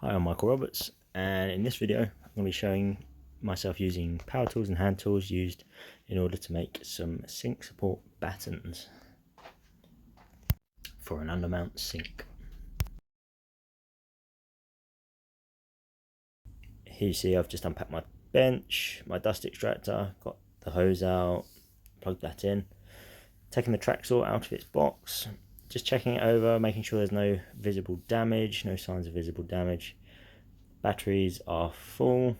Hi, I'm Michael Roberts, and in this video I'm going to be showing myself using power tools and hand tools used in order to make some sink support battens for an undermount sink. Here you see I've just unpacked my bench, my dust extractor, got the hose out, plugged that in, taking the track saw out of its box, just checking it over, making sure there's no visible damage, no signs of visible damage. Batteries are full,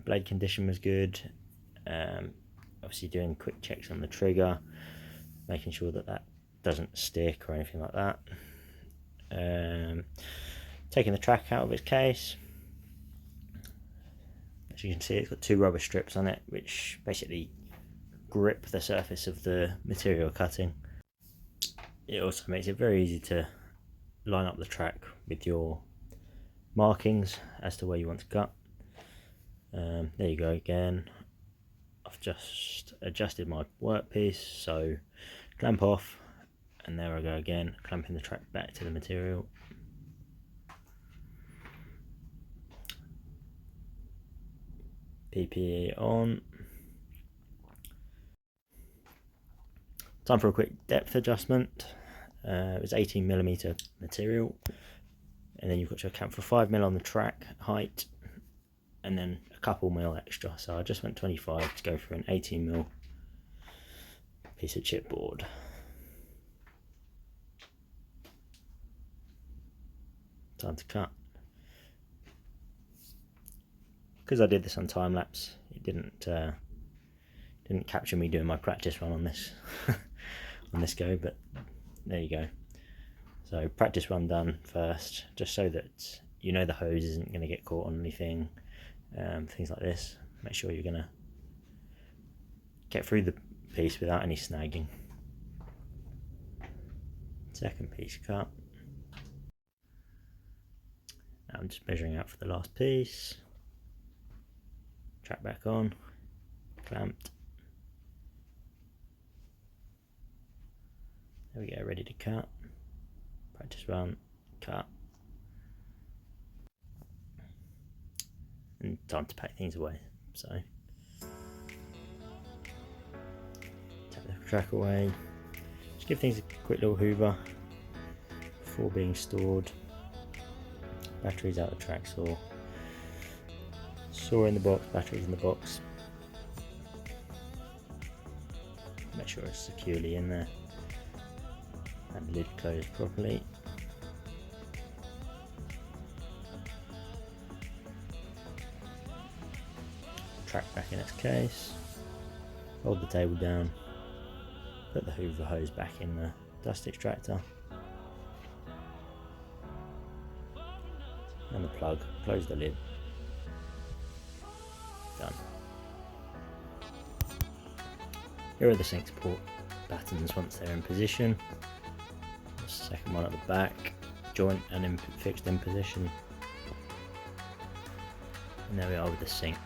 blade condition was good, obviously doing quick checks on the trigger, making sure that that doesn't stick or anything like that. Taking the track out of its case. As you can see, it's got two rubber strips on it which basically grip the surface of the material cutting. It also makes it very easy to line up the track with your markings as to where you want to cut. There you go again. I've just adjusted my workpiece, so clamp off, and there I go again, clamping the track back to the material. PPE on. Time for a quick depth adjustment. It was 18mm material, and then you've got to account for 5mm on the track height, and then a couple mil extra. So I just went 25 to go for an 18mm piece of chipboard. Time to cut. Because I did this on time lapse, it didn't capture me doing my practice run on this on this go, but there you go. So practice run done first, just so that you know the hose isn't going to get caught on anything, things like this. Make sure you're going to get through the piece without any snagging. Second piece cut. Now I'm just measuring out for the last piece. Track back on, clamped. There we go, ready to cut. Practice run, cut. And time to pack things away. So, take the track away. Just give things a quick little hoover before being stored. Batteries out the track saw. Saw in the box, batteries in the box. Make sure it's securely in there. And lid closed properly. Track back in its case. Hold the table down. Put the hoover hose back in the dust extractor. And the plug. Close the lid. Done. Here are the sink support battens once they're in position. The second one at the back, joint and fixed in position. And there we are with the sink.